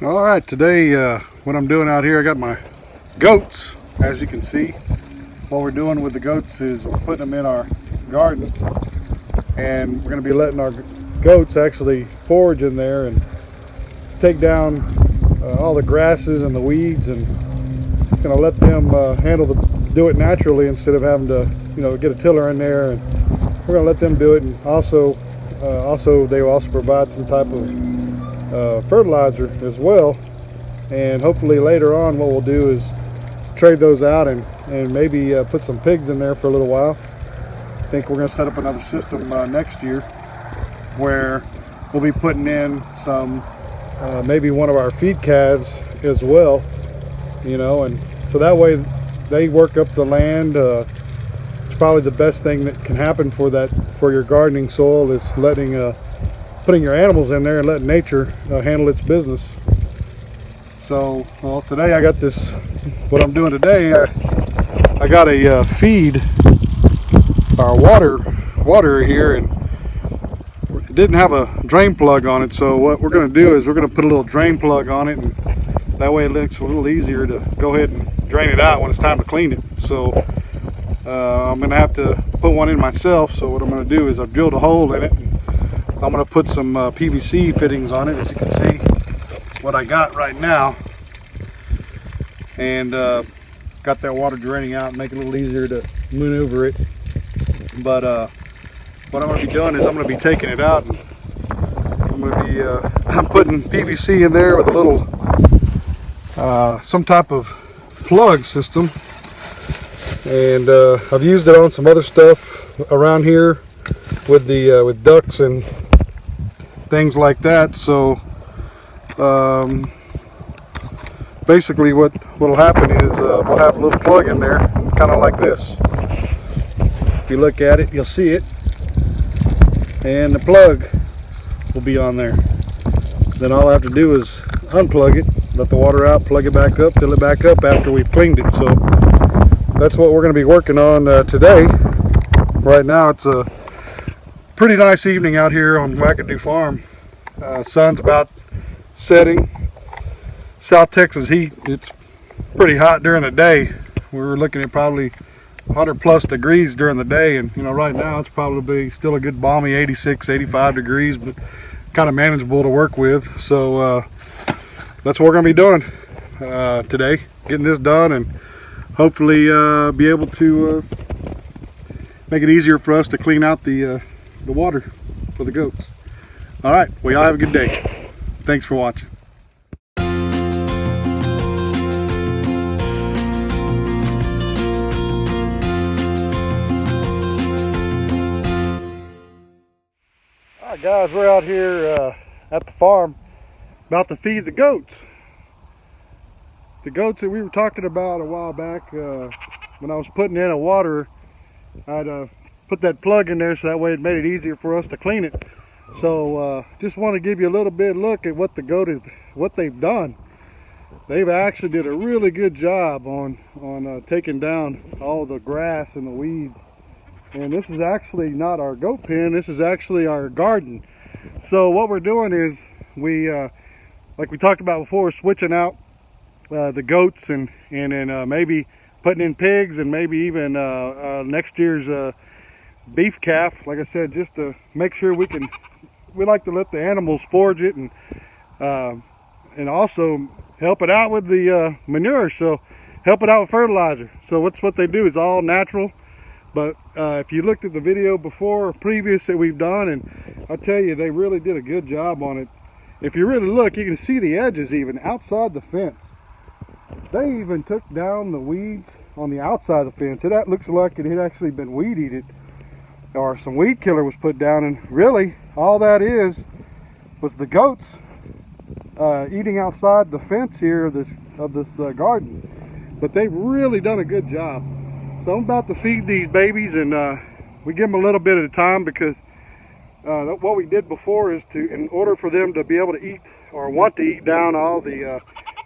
All right, today what I'm doing out here, I got my goats. As you can see, what we're doing with the goats is we're putting them in our garden, and we're going to be letting our goats actually forage in there and take down all the grasses and the weeds, and going to let them do it naturally instead of having to, get a tiller in there. And we're going to let them do it, and also they will also provide some type of fertilizer as well. And hopefully later on what we'll do is trade those out and maybe put some pigs in there for a little while. I think we're going to set up another system next year where we'll be putting in some maybe one of our feed calves as well, and so that way they work up the land. It's probably the best thing that can happen for your gardening soil is putting your animals in there and letting nature handle its business. So, well, today I got this. What I'm doing today, I got a feed our water here, and it didn't have a drain plug on it. So what we're going to do is we're going to put a little drain plug on it, and that way it looks a little easier to go ahead and drain it out when it's time to clean it. So I'm going to have to put one in myself. So what I'm going to do is I've drilled a hole in it. I'm going to put some PVC fittings on it, as you can see what I got right now, and got that water draining out, make it a little easier to maneuver it. But what I'm going to be doing is I'm going to be taking it out, and I'm going to be I'm putting PVC in there with a little some type of plug system, and I've used it on some other stuff around here with ducks and things like that. So basically what'll happen is we'll have a little plug in there, kind of like this. If you look at it, you'll see it, and the plug will be on there. Then all I have to do is unplug it, let the water out, plug it back up, fill it back up after we've cleaned it. So that's what we're going to be working on today. Right now it's a pretty nice evening out here on Wackadoo Farm. Sun's about setting. South Texas heat, it's pretty hot during the day. We were looking at probably 100 plus degrees during the day, and right now it's probably still a good balmy 86, 85 degrees, but kind of manageable to work with. So that's what we're going to be doing today, getting this done, and hopefully be able to make it easier for us to clean out the water for the goats. All right, well, y'all have a good day. Thanks for watching. All right, guys, we're out here at the farm about to feed the goats. The goats that we were talking about a while back, when I was putting in a water, I'd put that plug in there so that way it made it easier for us to clean it. So just want to give you a little bit look at what what they've done. They've actually did a really good job on taking down all the grass and the weeds. And this is actually not our goat pen, this is actually our garden. So what we're doing is we, like we talked about before, switching out the goats and then maybe putting in pigs, and maybe even next year's beef calf, like I said, just to make sure we like to let the animals forage it, and also help it out with the manure, so help it out with fertilizer. So what they do is all natural. But if you looked at the video before or previous that we've done, and I tell you, they really did a good job on it. If you really look, you can see the edges even outside the fence. They even took down the weeds on the outside of the fence. It looks like it had actually been weed eaten, or some weed killer was put down, and really all that was the goats eating outside the fence here of this garden. But they've really done a good job. So I'm about to feed these babies, and we give them a little bit at a time, because what we did before is in order for them to be able to eat or want to eat down all the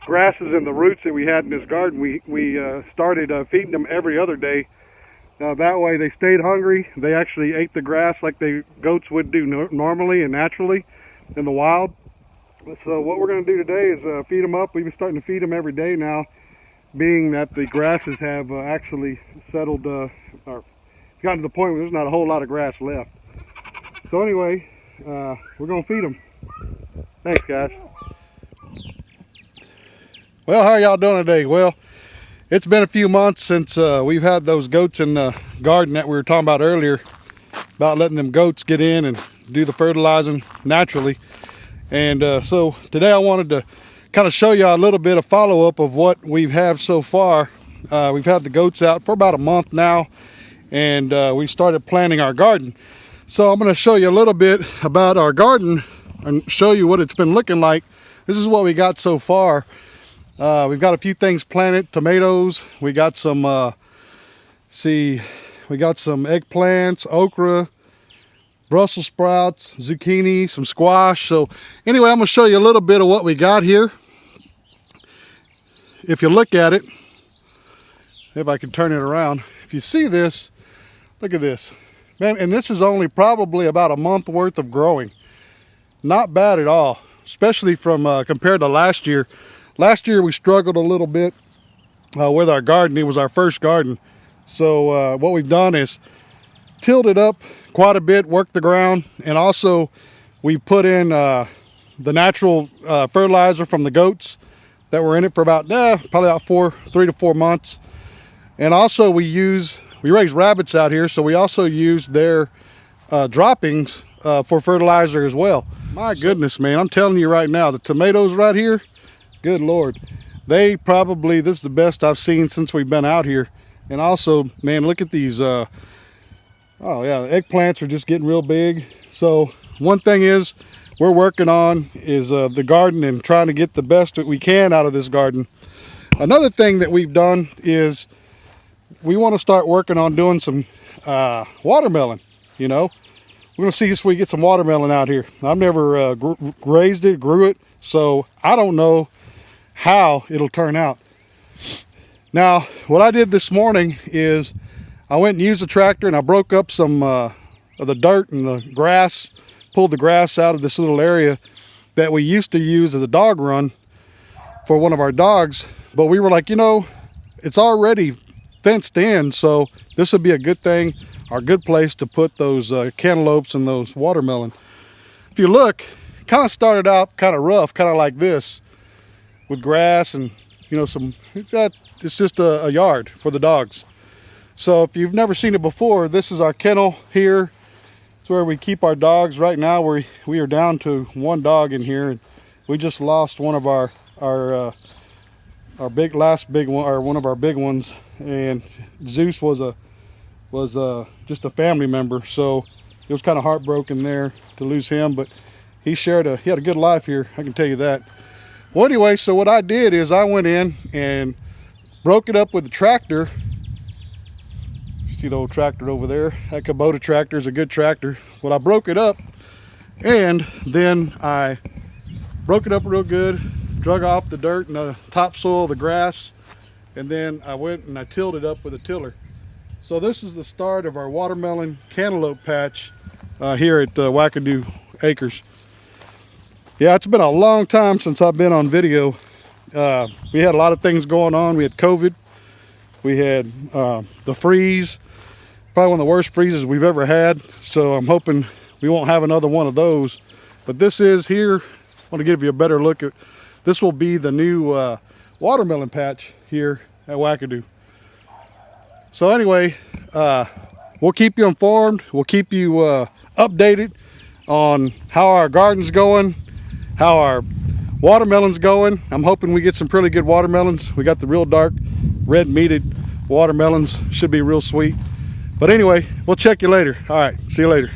grasses and the roots that we had in this garden, we started feeding them every other day. That way they stayed hungry. They actually ate the grass like goats would do normally and naturally in the wild. So what we're going to do today is feed them up. We've been starting to feed them every day now, being that the grasses have actually settled, or gotten to the point where there's not a whole lot of grass left. So anyway, we're going to feed them. Thanks, guys. Well, how are y'all doing today? Well, it's been a few months since we've had those goats in the garden that we were talking about earlier, about letting them goats get in and do the fertilizing naturally. And so today I wanted to kind of show you a little bit of follow-up of what we've had so far. We've had the goats out for about a month now, and we started planting our garden. So I'm going to show you a little bit about our garden and show you what it's been looking like. This is what we got so far. We've got a few things planted, tomatoes. We got some, we got some eggplants, okra, Brussels sprouts, zucchini, some squash. So anyway, I'm going to show you a little bit of what we got here. If you look at it, if I can turn it around, if you see this, look at this. Man, and this is only probably about a month worth of growing. Not bad at all, especially from compared to last year. Last year we struggled a little bit with our garden. It was our first garden. So what we've done is tilled it up quite a bit, worked the ground, and also we put in the natural fertilizer from the goats that were in it for about probably about 3 to 4 months. And also we raise rabbits out here, so we also use their droppings for fertilizer as well. My goodness, man, I'm telling you right now, the tomatoes right here, good Lord, this is the best I've seen since we've been out here. And also, man, look at these oh yeah, the eggplants are just getting real big. So one thing is we're working on is the garden and trying to get the best that we can out of this garden. Another thing that we've done is we want to start working on doing some watermelon. You know, we're going to see if we get some watermelon out here. I've never raised it, grew it, so I don't know how it'll turn out. Now, what I did this morning is I went and used a tractor and I broke up some of the dirt and the grass, pulled the grass out of this little area that we used to use as a dog run for one of our dogs. But we were like, you know, it's already fenced in, so this would be a good thing, or a good place to put those cantaloupes and those watermelon. If you look, it kind of started out kind of rough, kind of like this, with grass and, you know, it's just a yard for the dogs. So if you've never seen it before, this is our kennel here. It's where we keep our dogs. Right now we are down to one dog in here, and we just lost one of our last big one, or one of our big ones. And Zeus was just a family member, so it was kind of heartbroken there to lose him. But he had a good life here, I can tell you that. Well, anyway, so what I did is I went in and broke it up with the tractor. See the old tractor over there? That Kubota tractor is a good tractor. Well, I broke it up, and then I broke it up real good, drug off the dirt and the topsoil, the grass, and then I went and I tilled it up with a tiller. So this is the start of our watermelon cantaloupe patch here at Wackadoo Acres. Yeah, it's been a long time since I've been on video. We had a lot of things going on. We had COVID. We had the freeze. Probably one of the worst freezes we've ever had, so I'm hoping we won't have another one of those. But this is here, I want to give you a better look at, this will be the new watermelon patch here at Wackadoo. So anyway, we'll keep you informed, we'll keep you updated on how our garden's going, how our watermelon's going. I'm hoping we get some pretty good watermelons. We got the real dark red meated watermelons, should be real sweet. But anyway, we'll check you later. All right, see you later.